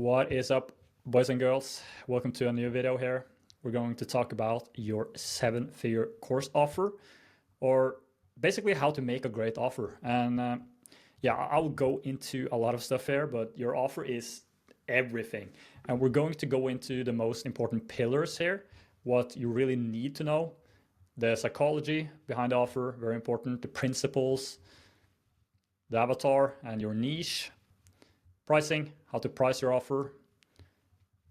What is up, boys and girls? Welcome to a new video here. We're going to talk about your 7-figure course offer, or basically how to make a great offer. And yeah, I'll go into a lot of stuff here, but your offer is everything. And we're going to go into the most important pillars here, what you really need to know, the psychology behind the offer, very important, the principles, the avatar and your niche, pricing, how to price your offer,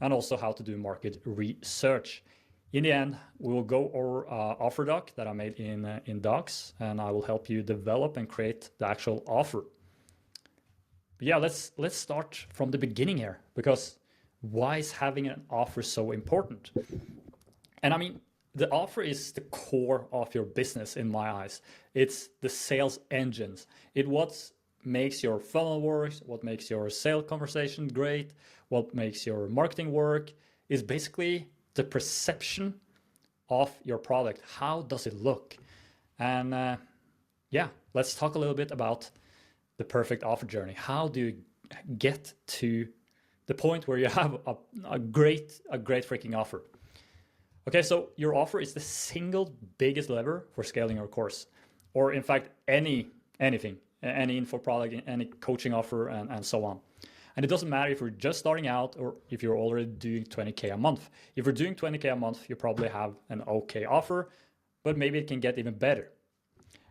and also how to do market research. In the end, we will go over offer doc that I made in Docs, and I will help you develop and create the actual offer. But yeah, let's start from the beginning here, because why is having an offer so important? And I mean, the offer is the core of your business in my eyes. It's the sales engines. It's what makes your funnel work, what makes your sales conversation great, what makes your marketing work, is basically the perception of your product. How does it look? And yeah, let's talk a little bit about the perfect offer journey. How do you get to the point where you have a great freaking offer? Okay, so your offer is the single biggest lever for scaling your course, or in fact, anything, any info product, any coaching offer, and so on. And it doesn't matter if you're just starting out or if you're already doing 20K a month. If you're doing 20K a month, you probably have an okay offer, but maybe it can get even better.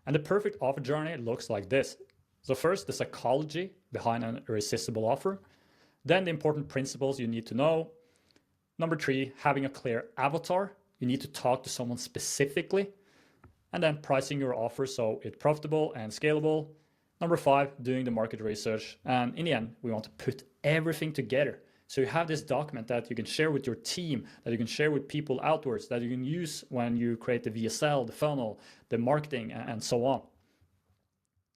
And the perfect offer journey looks like this. So first, the psychology behind an irresistible offer. Then the important principles you need to know. Number 3, having a clear avatar. You need to talk to someone specifically. And then pricing your offer so it's profitable and scalable. Number 5, doing the market research. And in the end, we want to put everything together. So you have this document that you can share with your team, that you can share with people outwards, that you can use when you create the VSL, the funnel, the marketing, and so on.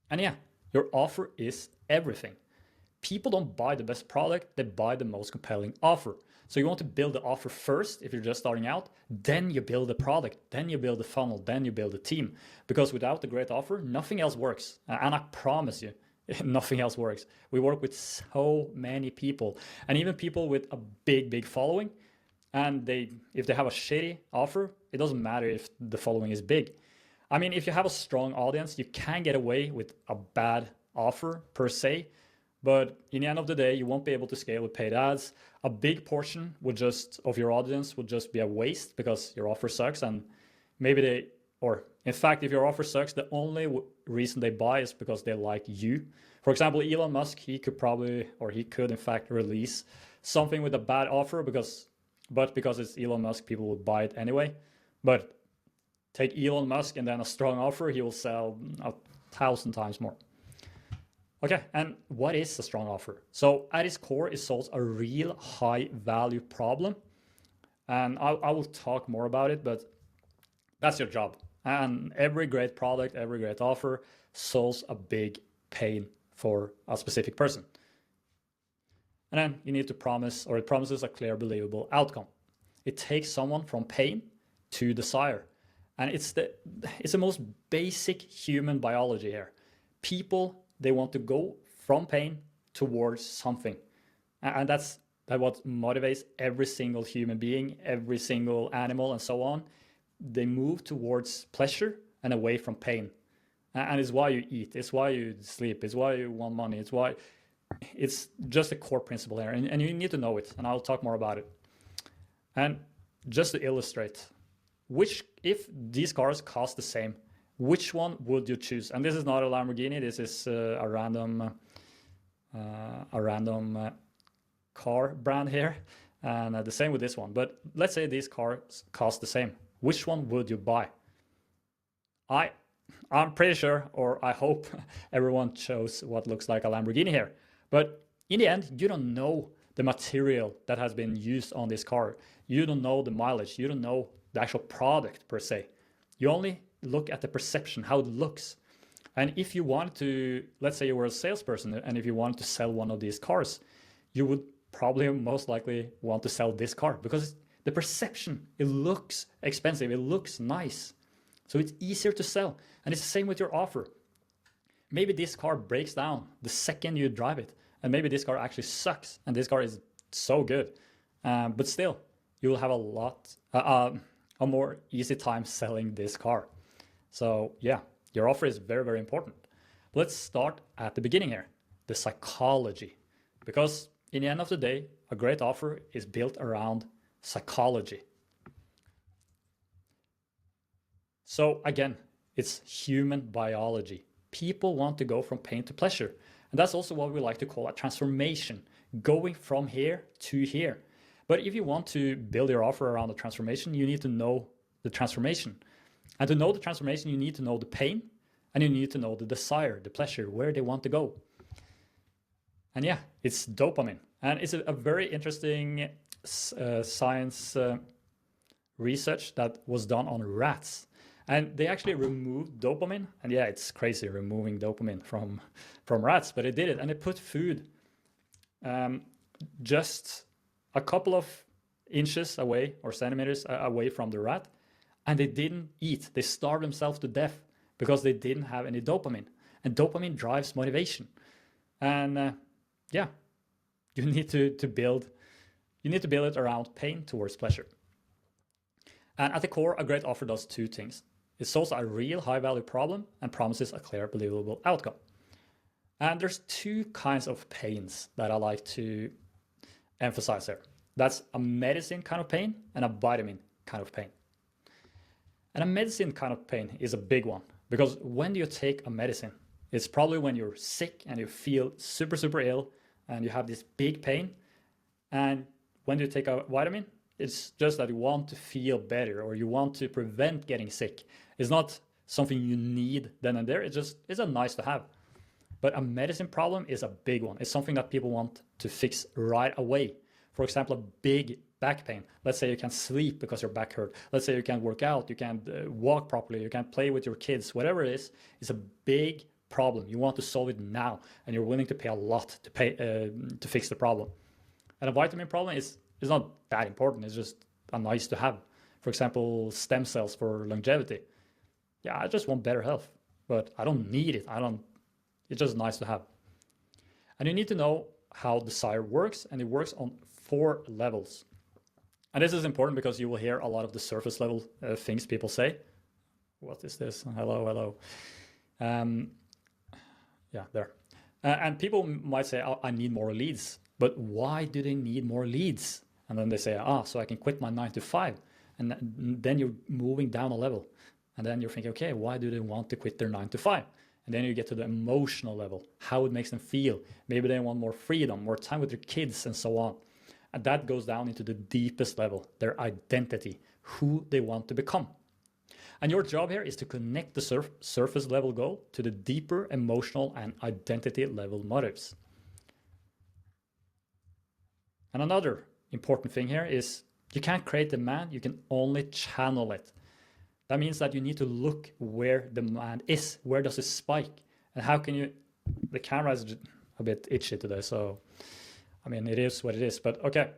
And yeah, your offer is everything. People don't buy the best product, they buy the most compelling offer. So you want to build the offer first if you're just starting out, then you build the product, then you build the funnel, then you build the team. Because without the great offer, nothing else works. And I promise you, nothing else works. We work with so many people, and even people with a big following. And if they have a shitty offer, it doesn't matter if the following is big. I mean, if you have a strong audience, you can get away with a bad offer per se. But in the end of the day, you won't be able to scale with paid ads. A big portion of your audience would just be a waste because your offer sucks. And maybe in fact, if your offer sucks, the only reason they buy is because they like you. For example, Elon Musk, he could in fact release something with a bad offer because it's Elon Musk, people will buy it anyway. But take Elon Musk and then a strong offer, he will sell 1,000 times more. Okay, and what is a strong offer? So at its core, it solves a real high value problem. And I will talk more about it, but that's your job. And every great product, every great offer solves a big pain for a specific person. And then you need to it promises a clear, believable outcome. It takes someone from pain to desire. And it's the most basic human biology here. People, they want to go from pain towards something. And that's what motivates every single human being, every single animal, and so on. They move towards pleasure and away from pain. And it's why you eat, it's why you sleep, it's why you want money, it's just a core principle here. And you need to know it, and I'll talk more about it. And just to illustrate, if these cars cost the same, which one would you choose? And this is not a Lamborghini. This is a random car brand here, and the same with this one. But let's say these cars cost the same. Which one would you buy? I'm pretty sure, or I hope everyone chose what looks like a Lamborghini here. But in the end, you don't know the material that has been used on this car. You don't know the mileage. You don't know the actual product per se. You only look at the perception, how it looks. And if you wanted to, let's say you were a salesperson, and if you wanted to sell one of these cars, you would probably most likely want to sell this car because the perception, it looks expensive, it looks nice. So it's easier to sell. And it's the same with your offer. Maybe this car breaks down the second you drive it. And maybe this car actually sucks. And this car is so good. But still, you will have a more easy time selling this car. So yeah, your offer is very, very important. Let's start at the beginning here, the psychology. Because in the end of the day, a great offer is built around psychology. So again, it's human biology. People want to go from pain to pleasure. And that's also what we like to call a transformation, going from here to here. But if you want to build your offer around the transformation, you need to know the transformation. And to know the transformation, you need to know the pain, and you need to know the desire, the pleasure, where they want to go. And yeah, it's dopamine. And it's a very interesting science research that was done on rats. And they actually removed dopamine. And yeah, it's crazy removing dopamine from rats, but they did it. And they put food just a couple of inches away or centimeters away from the rat. And they didn't eat. They starved themselves to death because they didn't have any dopamine. And dopamine drives motivation. And yeah, you need to build it around pain towards pleasure. And at the core, a great offer does two things. It solves a real high-value problem and promises a clear, believable outcome. And there's two kinds of pains that I like to emphasize here. That's a medicine kind of pain and a vitamin kind of pain. And a medicine kind of pain is a big one, because when you take a medicine, it's probably when you're sick and you feel super, super ill and you have this big pain. And when you take a vitamin, it's just that you want to feel better or you want to prevent getting sick. It's not something you need then and there. It's a nice to have. But a medicine problem is a big one. It's something that people want to fix right away. For example, a big back pain. Let's say you can't sleep because your back hurt. Let's say you can't work out, you can't walk properly, you can't play with your kids, whatever it is, it's a big problem. You want to solve it now, and you're willing to pay a lot to fix the problem. And a vitamin problem is not that important. It's just a nice to have. For example, stem cells for longevity. Yeah, I just want better health, but I don't need it. It's just nice to have. And you need to know how desire works, and it works on 4 levels. And this is important because you will hear a lot of the surface level things people say. What is this? Hello, hello. Yeah, there. And people might say, oh, I need more leads. But why do they need more leads? And then they say, so I can quit my 9 to 5. And then you're moving down a level. And then you're thinking, okay, why do they want to quit their 9 to 5? And then you get to the emotional level, how it makes them feel. Maybe they want more freedom, more time with their kids, and so on. And that goes down into the deepest level, their identity, who they want to become. And your job here is to connect the surface level goal to the deeper emotional and identity level motives. And another important thing here is you can't create demand, you can only channel it. That means that you need to look where demand is. Where does it spike? And how can you... The camera is a bit itchy today, so... I mean, it is what it is, but okay.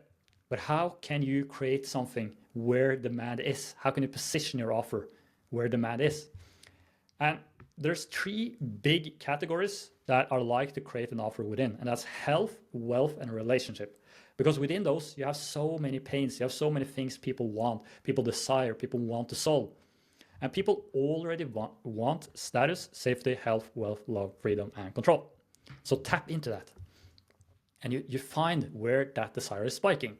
But how can you create something where demand is? How can you position your offer where demand is? And there's 3 big categories that are like to create an offer within, and that's health, wealth, and relationship. Because within those, you have so many pains, you have so many things people want, people desire, people want to solve. And people already want status, safety, health, wealth, love, freedom, and control. So tap into that. And you find where that desire is spiking.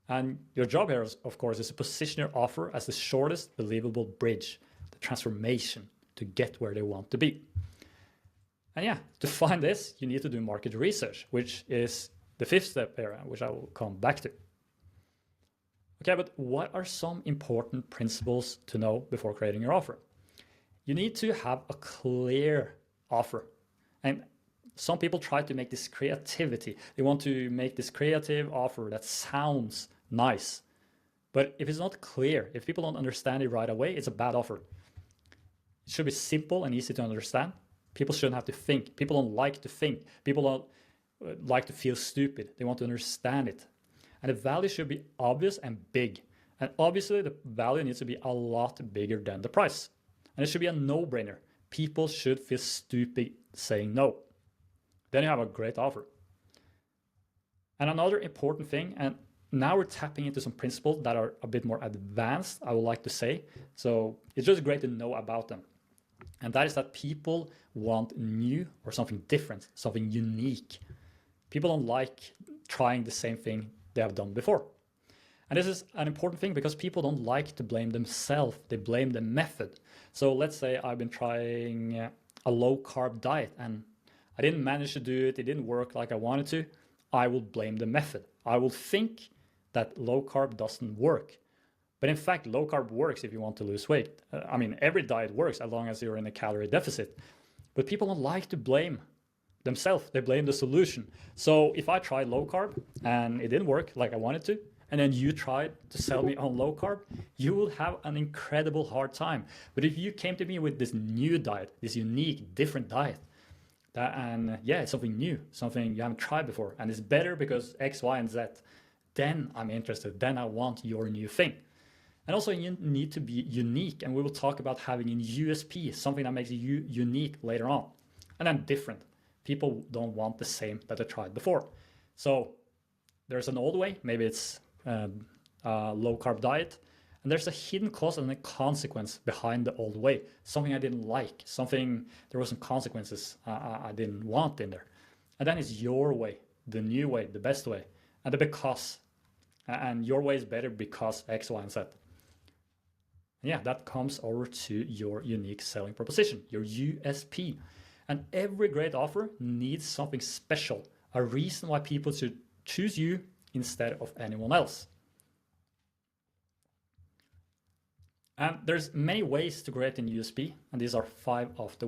And your job here, of course, is to position your offer as the shortest believable bridge, the transformation to get where they want to be. And yeah, to find this, you need to do market research, which is the 5th step here, which I will come back to. Okay, but what are some important principles to know before creating your offer? You need to have a clear offer. And some people try to make this creativity. They want to make this creative offer that sounds nice. But if it's not clear, if people don't understand it right away, it's a bad offer. It should be simple and easy to understand. People shouldn't have to think. People don't like to think. People don't like to feel stupid. They want to understand it. And the value should be obvious and big. And obviously, the value needs to be a lot bigger than the price. And it should be a no-brainer. People should feel stupid saying no. Then you have a great offer. And another important thing, and now we're tapping into some principles that are a bit more advanced, I would like to say. So it's just great to know about them. And that is that people want new or something different, something unique. People don't like trying the same thing they have done before. And this is an important thing because people don't like to blame themselves, they blame the method. So let's say I've been trying a low carb diet and I didn't manage to do it, it didn't work like I wanted to. I will blame the method. I will think that low carb doesn't work. But in fact, low carb works if you want to lose weight. I mean, every diet works as long as you're in a calorie deficit. But people don't like to blame themselves. They blame the solution. So if I tried low carb and it didn't work like I wanted to, and then you tried to sell me on low carb, you will have an incredible hard time. But if you came to me with this new diet, this unique, different diet, and yeah, it's something new, something you haven't tried before, and it's better because X, Y, and Z, then I'm interested. Then I want your new thing. And also you need to be unique, and we will talk about having a USP, something that makes you unique later on. And then different. People don't want the same that they tried before. So there's an old way, maybe it's a low carb diet, and there's a hidden cost and a consequence behind the old way. Something I didn't like, something, there were some consequences I didn't want in there. And then it's your way, the new way, the best way, and the because. And your way is better because X, Y, and Z. Yeah, that comes over to your unique selling proposition, your USP. And every great offer needs something special, a reason why people should choose you instead of anyone else. And there's many ways to create a USP, and these are 5 of the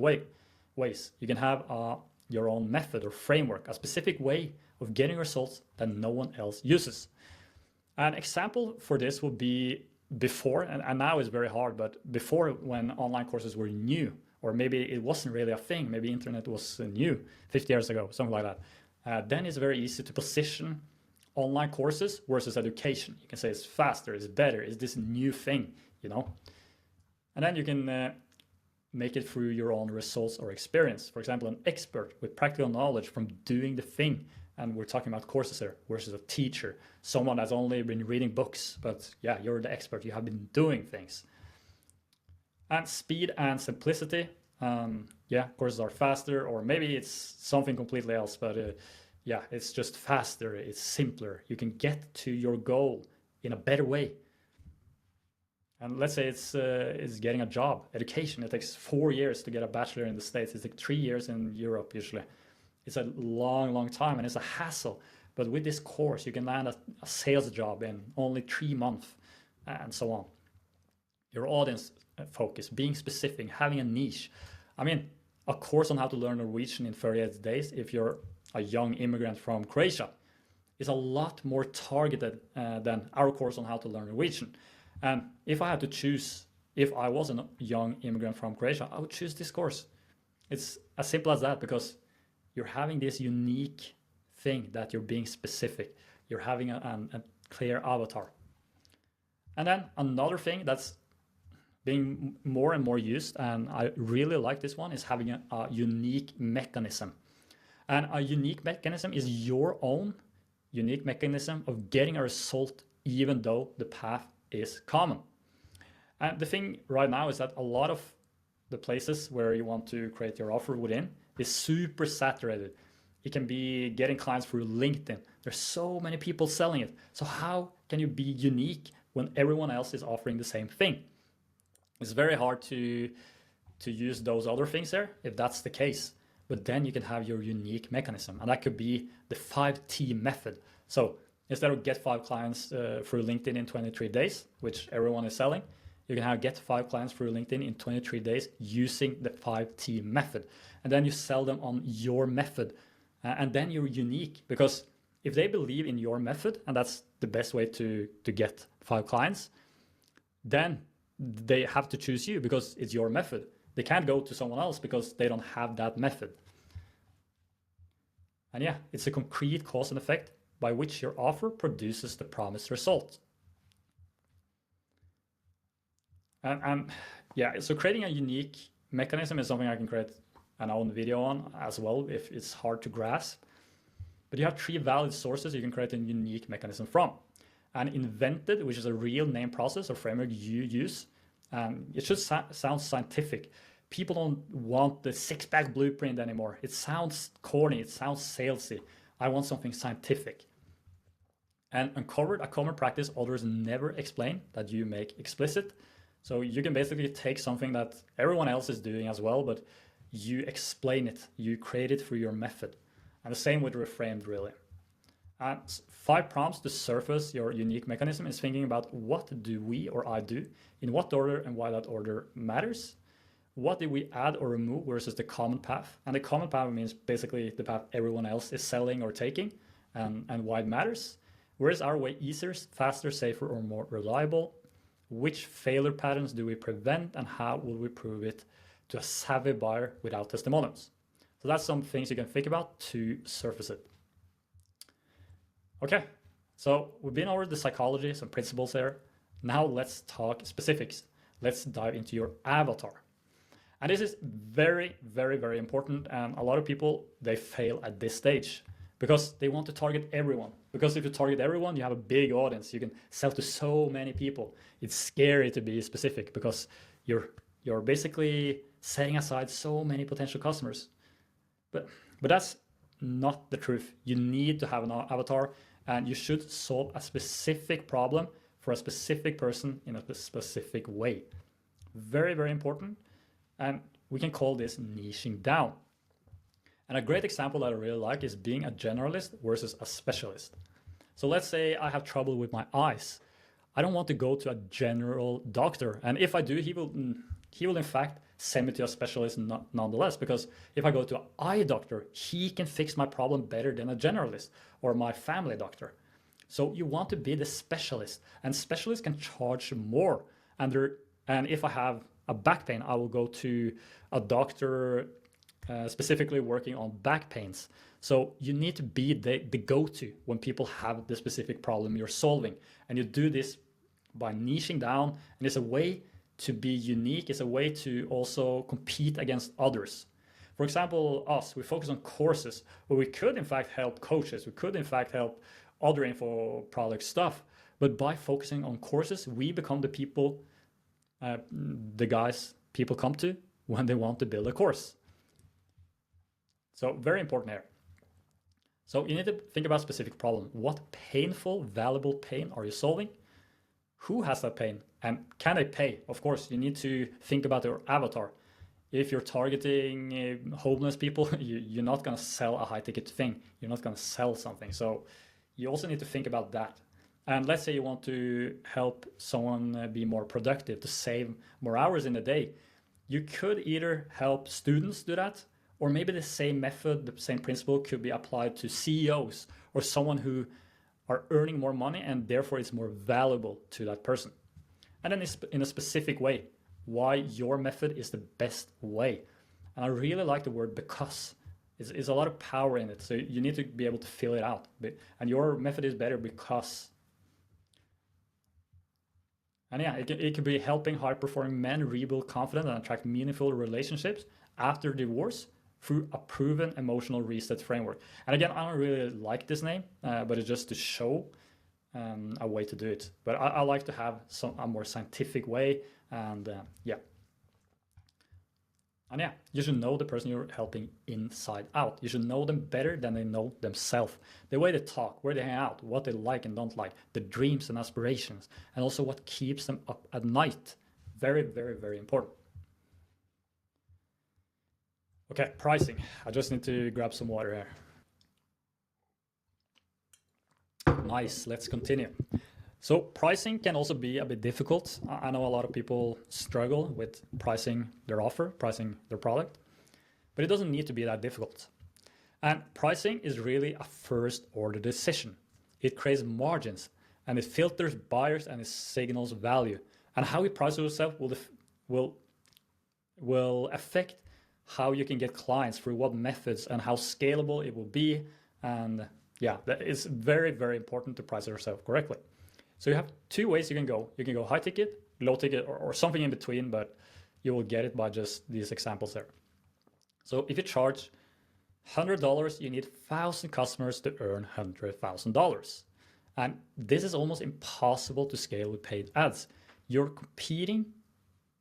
ways. You can have your own method or framework, a specific way of getting results that no one else uses. An example for this would be before, and now it's very hard, but before when online courses were new, or maybe it wasn't really a thing, maybe internet was new 50 years ago, something like that, then it's very easy to position online courses versus education. You can say it's faster, it's better, it's this new thing, you know. And then you can make it through your own results or experience. For example, an expert with practical knowledge from doing the thing. And we're talking about courses here versus a teacher, someone that's only been reading books, but yeah, you're the expert, you have been doing things. And speed and simplicity. Yeah, courses are faster, or maybe it's something completely else, but yeah, it's just faster, it's simpler. You can get to your goal in a better way. And let's say it's getting a job, education. It takes 4 years to get a bachelor in the States. It takes 3 years in Europe usually. It's a long, long time, and it's a hassle. But with this course, you can land a sales job in only 3 months, and so on. Your audience focus, being specific, having a niche. I mean, a course on how to learn Norwegian in 38 days, if you're a young immigrant from Croatia, is a lot more targeted than our course on how to learn Norwegian. And if I had to choose, if I was a young immigrant from Croatia, I would choose this course. It's as simple as that, because you're having this unique thing that you're being specific. You're having a clear avatar. And then another thing that's being more and more used, and I really like this one, is having a unique mechanism. And a unique mechanism is your own unique mechanism of getting a result even though the path is common. And the thing right now is that a lot of the places where you want to create your offer within is super saturated. It can be getting clients through LinkedIn. There's so many people selling it. So how can you be unique when everyone else is offering the same thing? It's very hard to use those other things there if that's the case. But then you can have your unique mechanism, and that could be the 5T method. So instead of get 5 clients through LinkedIn in 23 days, which everyone is selling, you can have get 5 clients through LinkedIn in 23 days using the 5T method. And then you sell them on your method. And then you're unique, because if they believe in your method, and that's the best way to get 5 clients, then they have to choose you because it's your method. They can't go to someone else because they don't have that method. And yeah, it's a concrete cause and effect by which your offer produces the promised result. And yeah, so creating a unique mechanism is something I can create an own video on as well if it's hard to grasp. But you have three valid sources you can create a unique mechanism from. And invented, which is a real name process or framework you use, it should sound scientific. People don't want the six-pack blueprint anymore. It sounds corny, it sounds salesy. I want something scientific. And uncovered a common practice others never explain that you make explicit. So you can basically take something that everyone else is doing as well, but you explain it, you create it through your method. And the same with reframed, really. And 5 prompts to surface your unique mechanism is thinking about what do we or I do, in what order and why that order matters. What did we add or remove versus the common path? And the common path means basically the path everyone else is selling or taking, and why it matters. Where is our way easier, faster, safer, or more reliable? Which failure patterns do we prevent, and how will we prove it to a savvy buyer without testimonials? So that's some things you can think about to surface it. Okay, so we've been over the psychology, some principles there. Now let's talk specifics. Let's dive into your avatar. And this is very, very, very important. And a lot of people, they fail at this stage because they want to target everyone. Because if you target everyone, you have a big audience. You can sell to so many people. It's scary to be specific because you're basically setting aside so many potential customers. But that's not the truth. You need to have an avatar, and you should solve a specific problem for a specific person in a specific way. Very, very important. And we can call this niching down. And a great example that I really like is being a generalist versus a specialist. So let's say I have trouble with my eyes. I don't want to go to a general doctor. And if I do, he will in fact send me to a specialist nonetheless, because if I go to an eye doctor, he can fix my problem better than a generalist or my family doctor. So you want to be the specialist, and specialists can charge more. And if I have a back pain, I will go to a doctor specifically working on back pains. So you need to be the go-to when people have the specific problem you're solving. And you do this by niching down, and it's a way to be unique. It's a way to also compete against others. For example, we focus on courses, where we could in fact help coaches. We could in fact help other info product stuff. But by focusing on courses, we become the people, the guys people come to when they want to build a course. So very important here. So you need to think about a specific problem. What painful, valuable pain are you solving? Who has that pain? And can they pay? Of course, you need to think about your avatar. If you're targeting homeless people, you're not going to sell a high-ticket thing. You're not going to sell something. So you also need to think about that. And let's say you want to help someone be more productive, to save more hours in a day. You could either help students do that, or maybe the same method, the same principle could be applied to CEOs or someone who are earning more money, and therefore it's more valuable to that person. And then in a specific way, why your method is the best way. And I really like the word because. It's a lot of power in it. So you need to be able to fill it out. And your method is better because. And yeah, it could be helping high-performing men rebuild confidence and attract meaningful relationships after divorce through a proven emotional reset framework. And again, I don't really like this name, but it's just to show a way to do it. But I like to have a more scientific way, and yeah. And yeah, you should know the person you're helping inside out. You should know them better than they know themselves. The way they talk, where they hang out, what they like and don't like, the dreams and aspirations, and also what keeps them up at night. Very, very, very important. Okay, pricing. I just need to grab some water here. Nice, let's continue. So pricing can also be a bit difficult. I know a lot of people struggle with pricing their offer, pricing their product, but it doesn't need to be that difficult. And pricing is really a first order decision. It creates margins, and it filters buyers, and it signals value. And how you price yourself will affect how you can get clients, through what methods, and how scalable it will be. And yeah, it's very, very important to price yourself correctly. So you have 2 ways you can go. You can go high ticket, low ticket, or something in between, but you will get it by just these examples there. So if you charge $100, you need 1,000 customers to earn $100,000. And this is almost impossible to scale with paid ads. You're competing,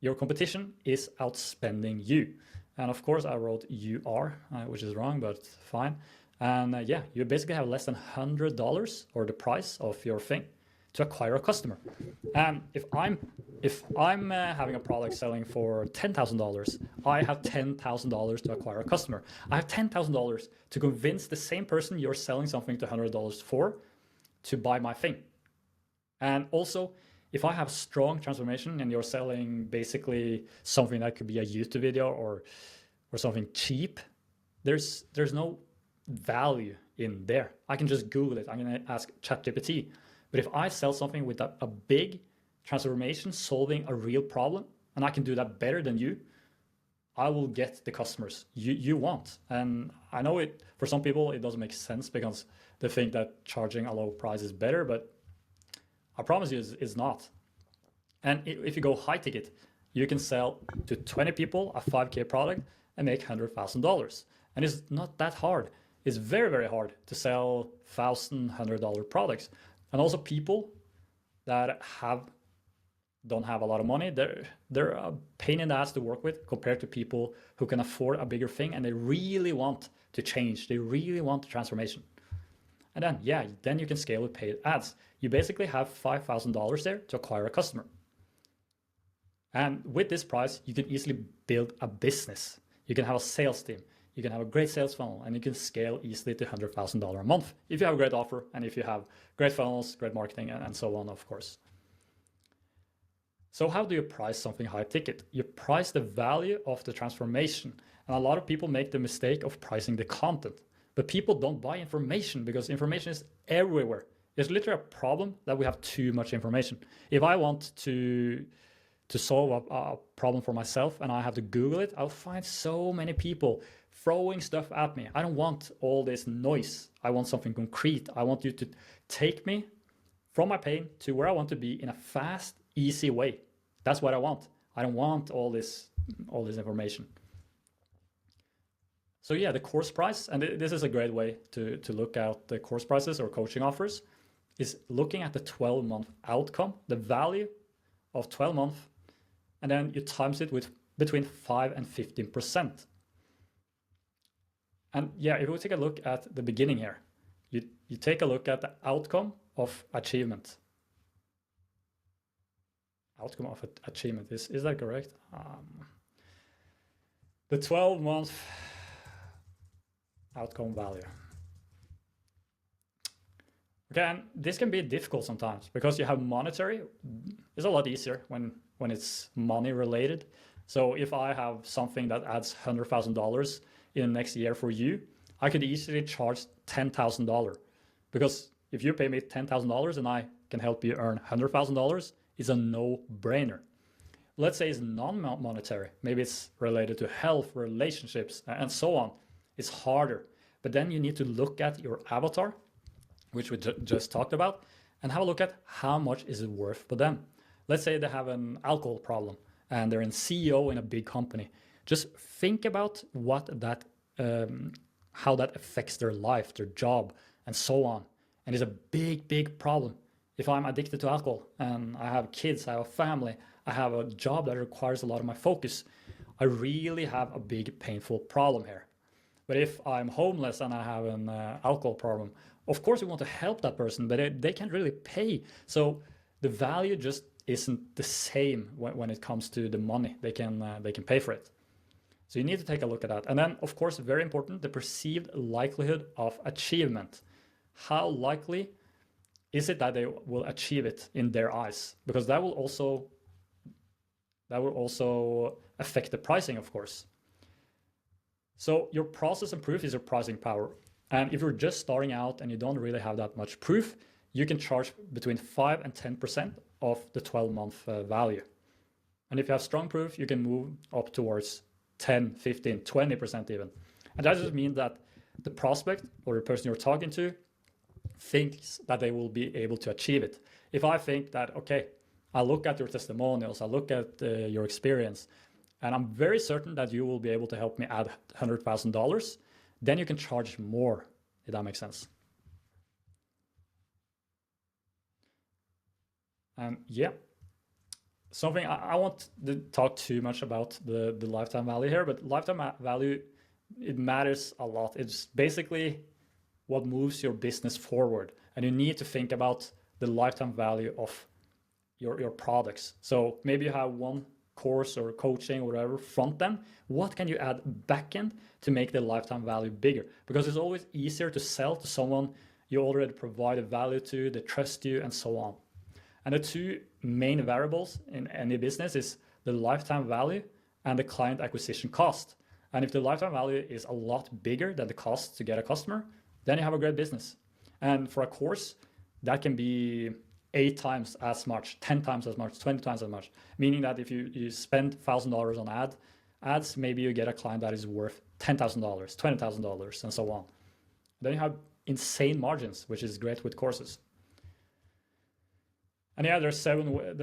your competition is outspending you. And of course, I wrote you are, which is wrong, but fine. And yeah, you basically have less than $100 or the price of your thing to acquire a customer. And if I'm having a product selling for $10,000, I have $10,000 to acquire a customer. I have $10,000 to convince the same person you're selling something to $100 for to buy my thing. And also, if I have strong transformation and you're selling basically something that could be a YouTube video or something cheap, there's no value in there. I can just Google it. I'm going to ask ChatGPT. But if I sell something with a big transformation, solving a real problem, and I can do that better than you, I will get the customers you want. And I know it for some people it doesn't make sense because they think that charging a low price is better, but I promise you it's not. And if you go high ticket, you can sell to 20 people a 5K product and make $100,000. And it's not that hard. It's very, very hard to sell $1,100 products. And also people that don't have a lot of money, they're a pain in the ass to work with compared to people who can afford a bigger thing and they really want to change. They really want the transformation. And then you can scale with paid ads. You basically have $5,000 there to acquire a customer. And with this price, you can easily build a business. You can have a sales team. You can have a great sales funnel, and you can scale easily to $100,000 a month if you have a great offer and if you have great funnels, great marketing, and so on, of course. So how do you price something high ticket? You price the value of the transformation. And a lot of people make the mistake of pricing the content. But people don't buy information because information is everywhere. It's literally a problem that we have too much information. If I want to solve a problem for myself and I have to Google it, I'll find so many people throwing stuff at me. I don't want all this noise. I want something concrete. I want you to take me from my pain to where I want to be in a fast, easy way. That's what I want. I don't want all this information. So yeah, the course price, and this is a great way to look at the course prices or coaching offers, is looking at the 12-month outcome, the value of 12 months, and then you times it with between 5 and 15%. And yeah, if we take a look at the beginning here, you take a look at the outcome of achievement. Outcome of achievement, is that correct? The 12-month outcome value. Okay, and this can be difficult sometimes because you have monetary. It's a lot easier when it's money related. So if I have something that adds $100,000 in the next year for you, I could easily charge $10,000 because if you pay me $10,000 and I can help you earn $100,000, it's a no-brainer. Let's say it's non-monetary. Maybe it's related to health, relationships, and so on. It's harder. But then you need to look at your avatar, which we just talked about, and have a look at how much is it worth for them. Let's say they have an alcohol problem and they're a CEO in a big company. Just think about how that affects their life, their job, and so on. And it's a big, big problem. If I'm addicted to alcohol and I have kids, I have a family, I have a job that requires a lot of my focus, I really have a big, painful problem here. But if I'm homeless and I have an alcohol problem, of course we want to help that person, but they can't really pay. So the value just isn't the same when it comes to the money they can pay for it. So you need to take a look at that. And then, of course, very important, the perceived likelihood of achievement. How likely is it that they will achieve it in their eyes? Because that will also affect the pricing, of course. So your process and proof is your pricing power. And if you're just starting out and you don't really have that much proof, you can charge between 5 and 10% of the 12-month value. And if you have strong proof, you can move up towards 10, 15, 20% even. And that just means that the prospect or the person you're talking to thinks that they will be able to achieve it. If I think that, okay, I look at your testimonials, I look at your experience, and I'm very certain that you will be able to help me add $100,000, then you can charge more, if that makes sense. Yeah, something I won't talk too much about the lifetime value here, but lifetime value, it matters a lot. It's basically what moves your business forward, and you need to think about the lifetime value of your products. So maybe you have one course or coaching or whatever front end. What can you add back end to make the lifetime value bigger? Because it's always easier to sell to someone you already provide a value to, they trust you, and so on. And the two main variables in any business is the lifetime value and the client acquisition cost. And if the lifetime value is a lot bigger than the cost to get a customer, then you have a great business. And for a course, that can be 8 times as much, 10 times as much, 20 times as much. Meaning that if you spend $1,000 on ads, maybe you get a client that is worth $10,000, $20,000, and so on. Then you have insane margins, which is great with courses. And yeah, there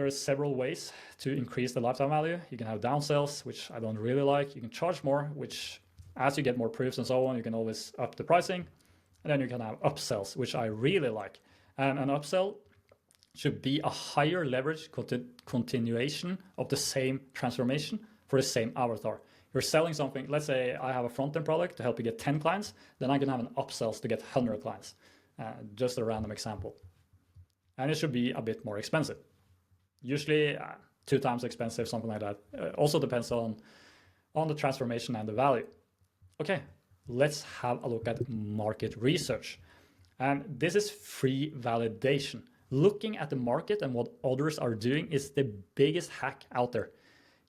are several ways to increase the lifetime value. You can have downsells, which I don't really like. You can charge more, which as you get more proofs and so on, you can always up the pricing. And then you can have upsells, which I really like. And an upsell should be a higher leverage continuation of the same transformation for the same avatar. You're selling something, let's say I have a front-end product to help you get 10 clients, then I can have an upsells to get 100 clients. Just a random example. And it should be a bit more expensive. Usually 2 times expensive, something like that. Also depends on the transformation and the value. Okay, let's have a look at market research. And this is free validation. Looking at the market and what others are doing is the biggest hack out there.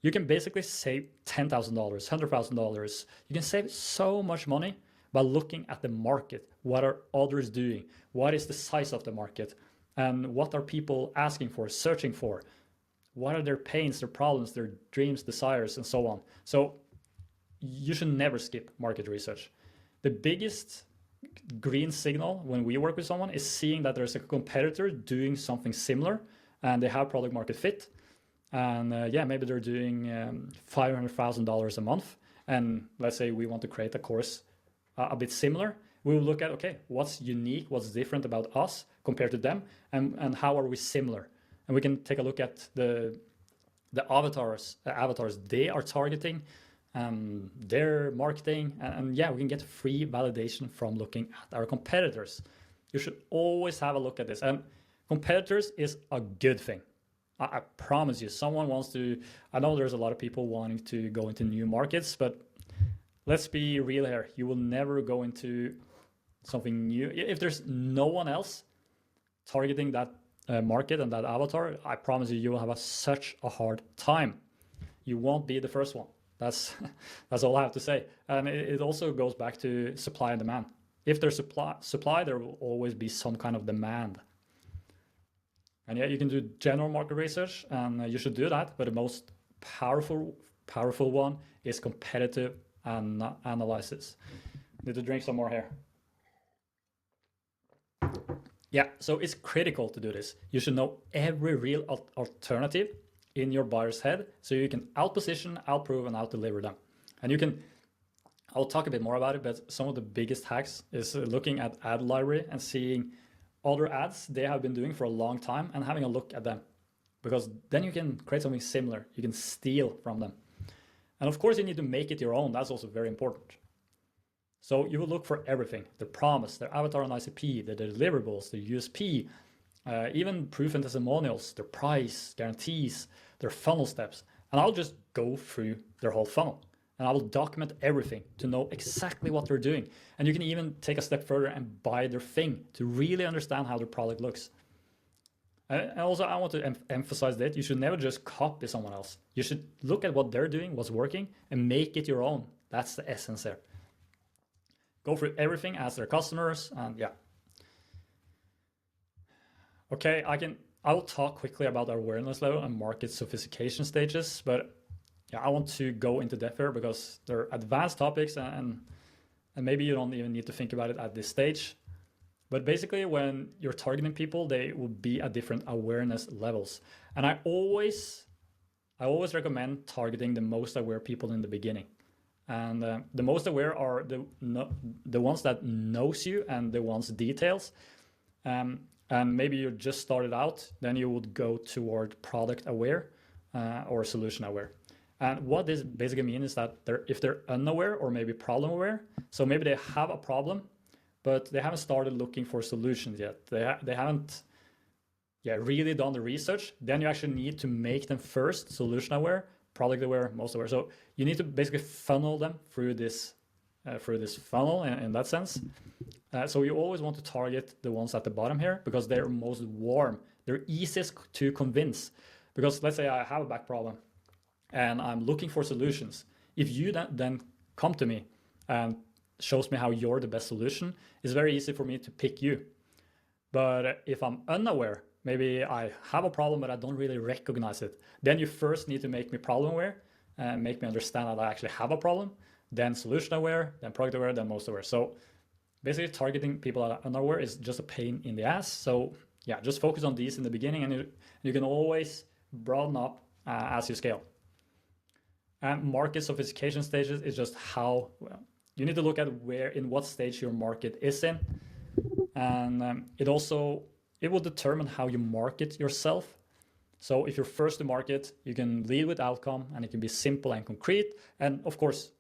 You can basically save $10,000, $100,000. You can save so much money by looking at the market. What are others doing? What is the size of the market? And what are people asking for, searching for? What are their pains, their problems, their dreams, desires, and so on? So you should never skip market research. The biggest green signal when we work with someone is seeing that there's a competitor doing something similar and they have product market fit. And yeah, maybe they're doing $500,000 a month. And let's say we want to create a course a bit similar. We will look at, okay, what's unique, what's different about us compared to them, and how are we similar? And we can take a look at the avatars they are targeting, their marketing, and yeah, we can get free validation from looking at our competitors. You should always have a look at this. And competitors is a good thing. I promise you, someone wants to, I know there's a lot of people wanting to go into new markets, but let's be real here. You will never go into something new. If there's no one else targeting that market and that avatar, I promise you, you will have such a hard time. You won't be the first one. That's all I have to say. And it also goes back to supply and demand. If there's supply, there will always be some kind of demand. And yeah, you can do general market research, and you should do that. But the most powerful one is competitive analysis. Need to drink some more here. Yeah, so it's critical to do this. You should know every real alternative in your buyer's head so you can outposition, outprove, and outdeliver them. And you can, I'll talk a bit more about it, but some of the biggest hacks is looking at ad library and seeing other ads they have been doing for a long time and having a look at them. Because then you can create something similar. You can steal from them. And of course, you need to make it your own. That's also very important. So you will look for everything, the promise, their avatar and ICP, the deliverables, the USP, even proof and testimonials, their price, guarantees, their funnel steps. And I'll just go through their whole funnel. And I will document everything to know exactly what they're doing. And you can even take a step further and buy their thing to really understand how their product looks. And also, I want to emphasize that you should never just copy someone else. You should look at what they're doing, what's working, and make it your own. That's the essence there. Go through everything, ask their customers, and yeah. Okay, I will talk quickly about awareness level and market sophistication stages, but yeah, I want to go into depth here because they're advanced topics and maybe you don't even need to think about it at this stage. But basically, when you're targeting people, they will be at different awareness levels. And I always recommend targeting the most aware people in the beginning. And the most aware are the ones that knows you and the ones details. And maybe you just started out, then you would go toward product aware or solution aware. And what this basically means is that if they're unaware or maybe problem aware, so maybe they have a problem, but they haven't started looking for solutions yet. They haven't really done the research. Then you actually need to make them first solution aware, product aware, most aware. So you need to basically funnel them through this funnel in that sense. So you always want to target the ones at the bottom here because they're most warm. They're easiest to convince. Because let's say I have a back problem and I'm looking for solutions. If you then come to me and shows me how you're the best solution, it's very easy for me to pick you. But if I'm unaware, maybe I have a problem, but I don't really recognize it, then you first need to make me problem aware and make me understand that I actually have a problem, then solution aware, then product aware, then most aware. So basically targeting people that are unaware is just a pain in the ass. So yeah, just focus on these in the beginning, and you can always broaden up as you scale. And market sophistication stages is just how you need to look at in what stage your market is in, and it will determine how you market yourself. So if you're first to market, you can lead with outcome, and it can be simple and concrete. And of course,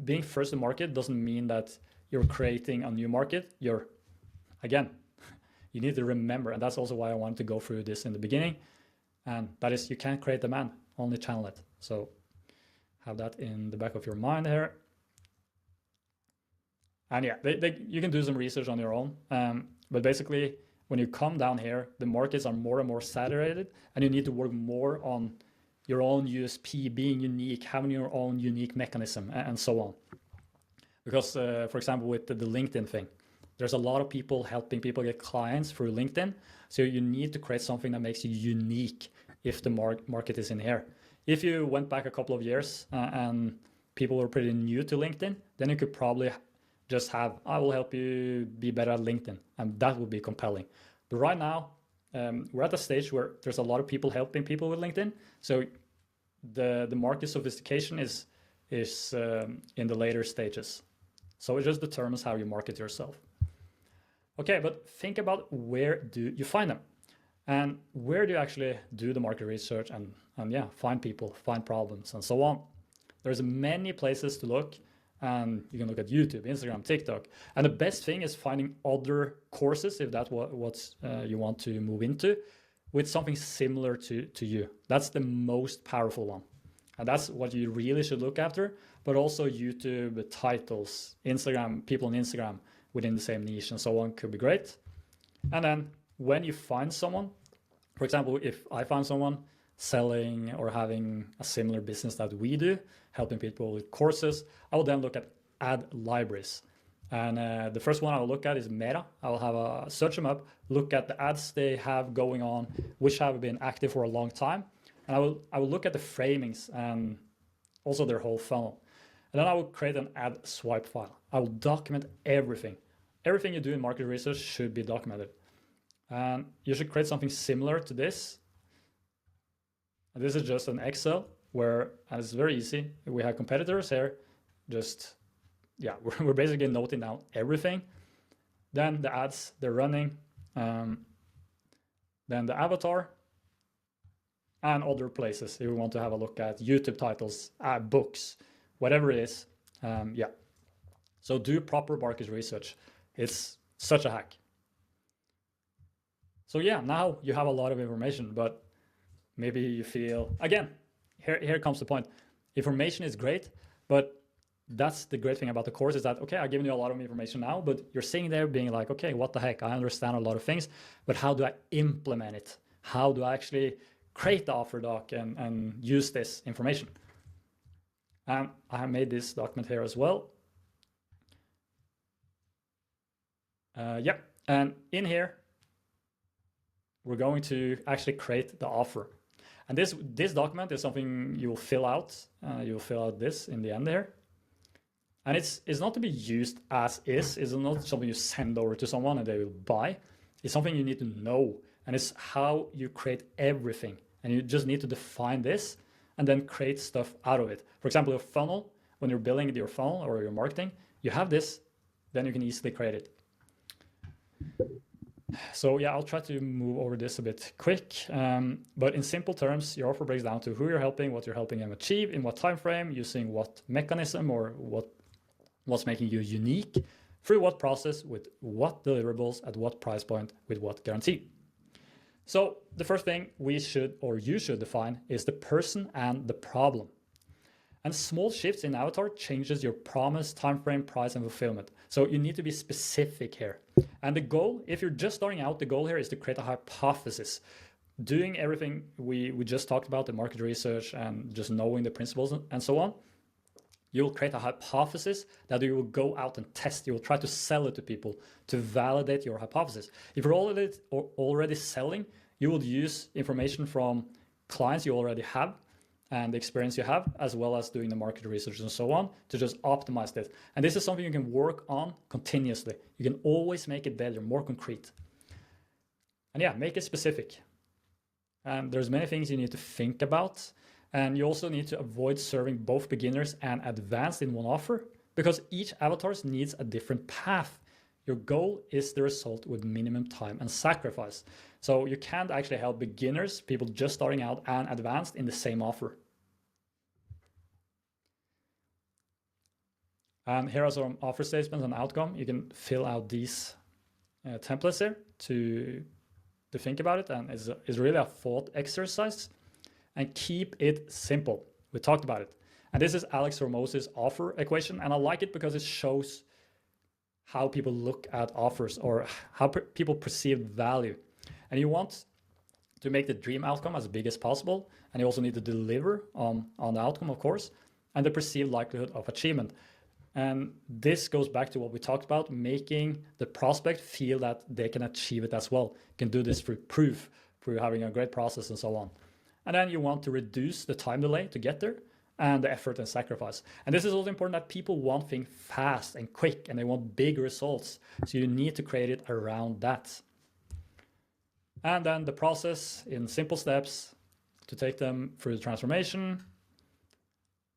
being first to market doesn't mean that you're creating a new market. You need to remember, and that's also why I wanted to go through this in the beginning, and that is you can't create demand, only channel it. So have that in the back of your mind here. And yeah, you can do some research on your own, but basically when you come down here, the markets are more and more saturated, and you need to work more on your own USP, being unique, having your own unique mechanism, and so on. Because for example, with the LinkedIn thing, there's a lot of people helping people get clients through LinkedIn. So you need to create something that makes you unique if the market is in here. If you went back a couple of years and people were pretty new to LinkedIn, then you could probably just have, I will help you be better at LinkedIn. And that would be compelling. But right now, we're at a stage where there's a lot of people helping people with LinkedIn. So the market sophistication is in the later stages. So it just determines how you market yourself. Okay, but think about where do you find them? And where do you actually do the market research and find people, find problems, and so on? There's many places to look, and you can look at YouTube, Instagram, TikTok. And the best thing is finding other courses, if that's what you want to move into, with something similar to you. That's the most powerful one. And that's what you really should look after, but also YouTube titles, Instagram, people on Instagram within the same niche and so on could be great. And then when you find someone, for example, if I find someone selling or having a similar business that we do, helping people with courses, I will then look at ad libraries. And the first one I will look at is Meta. I will have search them up, look at the ads they have going on, which have been active for a long time. And I will look at the framings and also their whole funnel. And then I will create an ad swipe file. I will document everything. Everything you do in market research should be documented. And you should create something similar to this. And this is just an Excel where, and it's very easy, we have competitors here. We're basically noting down everything. Then the ads they're running, then the avatar, and other places if we want to have a look at YouTube titles, books, whatever it is. So do proper market research. It's such a hack. So yeah, now you have a lot of information, but maybe you feel, again, here comes the point. Information is great, but that's the great thing about the course is that, okay, I've given you a lot of information now, but you're sitting there being like, okay, what the heck? I understand a lot of things, but how do I implement it? How do I actually create the offer doc and use this information? I have made this document here as well. And in here, we're going to actually create the offer. And this document is something you will fill out. You'll fill out this in the end here. And it's not to be used as is. It's not something you send over to someone and they will buy. It's something you need to know. And it's how you create everything. And you just need to define this and then create stuff out of it. For example, your funnel, when you're building your funnel or your marketing, you have this, then you can easily create it. So yeah, I'll try to move over this a bit quick. But in simple terms, your offer breaks down to who you're helping, what you're helping them achieve, in what time frame, using what mechanism, or what's making you unique, through what process, with what deliverables, at what price point, with what guarantee. So the first thing we should, or you should, define is the person and the problem. And small shifts in avatar changes your promise, time frame, price, and fulfillment. So you need to be specific here. And the goal, if you're just starting out, the goal here is to create a hypothesis. Doing everything we just talked about, the market research and just knowing the principles and so on, you'll create a hypothesis that you will go out and test. You will try to sell it to people to validate your hypothesis. If you're already selling, you will use information from clients you already have and the experience you have, as well as doing the market research and so on, to just optimize this. And this is something you can work on continuously. You can always make it better, more concrete. And yeah, make it specific. And there's many things you need to think about. And you also need to avoid serving both beginners and advanced in one offer, because each avatar needs a different path. Your goal is the result with minimum time and sacrifice. So you can't actually help beginners, people just starting out, and advanced in the same offer. And here are some offer statements and outcome. You can fill out these templates here to think about it. And it's really a thought exercise. And keep it simple. We talked about it. And this is Alex Hormoz's offer equation. And I like it because it shows how people look at offers, or how people perceive value. And you want to make the dream outcome as big as possible. And you also need to deliver on the outcome, of course, and the perceived likelihood of achievement. And this goes back to what we talked about, making the prospect feel that they can achieve it as well. You can do this through proof, through having a great process and so on. And then you want to reduce the time delay to get there, and the effort and sacrifice. And this is also important, that people want things fast and quick, and they want big results. So you need to create it around that. And then the process in simple steps to take them through the transformation.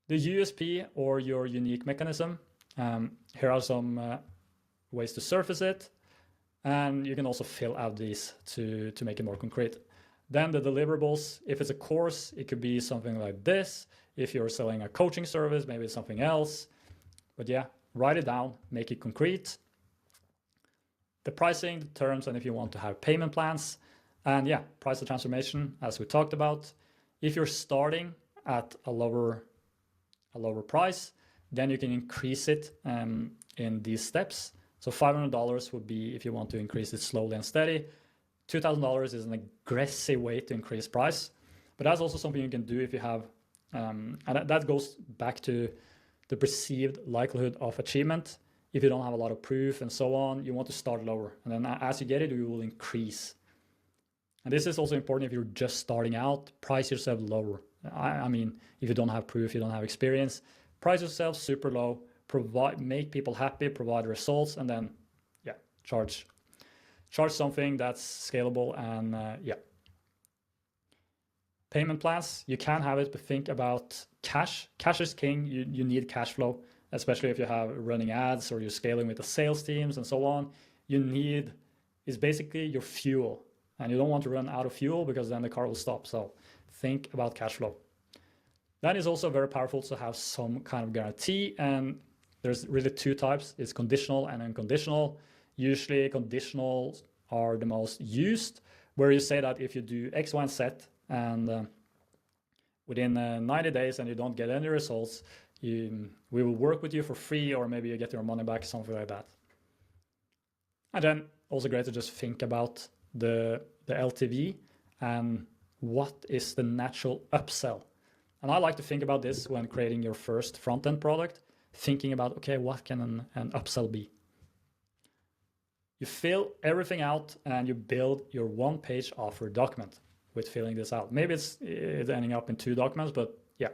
The USP, or your unique mechanism. Here are some ways to surface it. And you can also fill out these to make it more concrete. Then the deliverables, if it's a course, it could be something like this. If you're selling a coaching service, maybe it's something else. But yeah, write it down, make it concrete. The pricing, the terms, and if you want to have payment plans. And yeah, price the transformation, as we talked about. If you're starting at a lower price, then you can increase it in these steps. So $500 would be if you want to increase it slowly and steady. $2,000 is an aggressive way to increase price, but that's also something you can do if you have, and that goes back to the perceived likelihood of achievement. If you don't have a lot of proof and so on, you want to start lower, and then as you get it, you will increase. And this is also important if you're just starting out. Price yourself lower. I mean, if you don't have proof, you don't have experience, price yourself super low, make people happy, provide results, and then yeah, charge something that's scalable. And yeah, payment plans, you can have it, but think about cash. Cash is king. You need cash flow, especially if you have running ads or you're scaling with the sales teams and so on. It's basically your fuel, and you don't want to run out of fuel, because then the car will stop. So think about cash flow. That is also very powerful to have some kind of guarantee. And there's really two types. It's conditional and unconditional. Usually conditionals are the most used, where you say that if you do X, Y, and Z, and within 90 days and you don't get any results, we will work with you for free, or maybe you get your money back, something like that. And then also great to just think about the LTV and what is the natural upsell. And I like to think about this when creating your first front-end product, thinking about, okay, what can an upsell be? You fill everything out and you build your one-page offer document with filling this out. Maybe it's ending up in 2 documents, but yeah,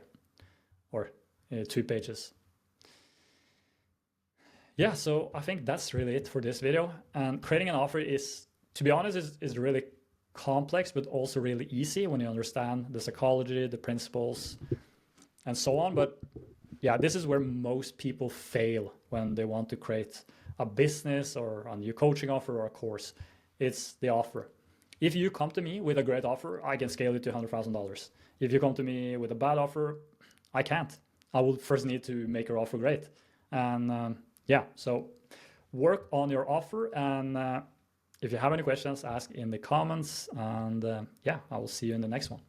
or 2 pages. Yeah, so I think that's really it for this video. And creating an offer is, to be honest, is really complex, but also really easy when you understand the psychology, the principles, and so on. But yeah, this is where most people fail when they want to create a business or a new coaching offer or a course. It's the offer. If you come to me with a great offer, I can scale it to $100,000. If you come to me with a bad offer, I can't. I will first need to make your offer great. And yeah, so work on your offer. And if you have any questions, ask in the comments. And yeah, I will see you in the next one.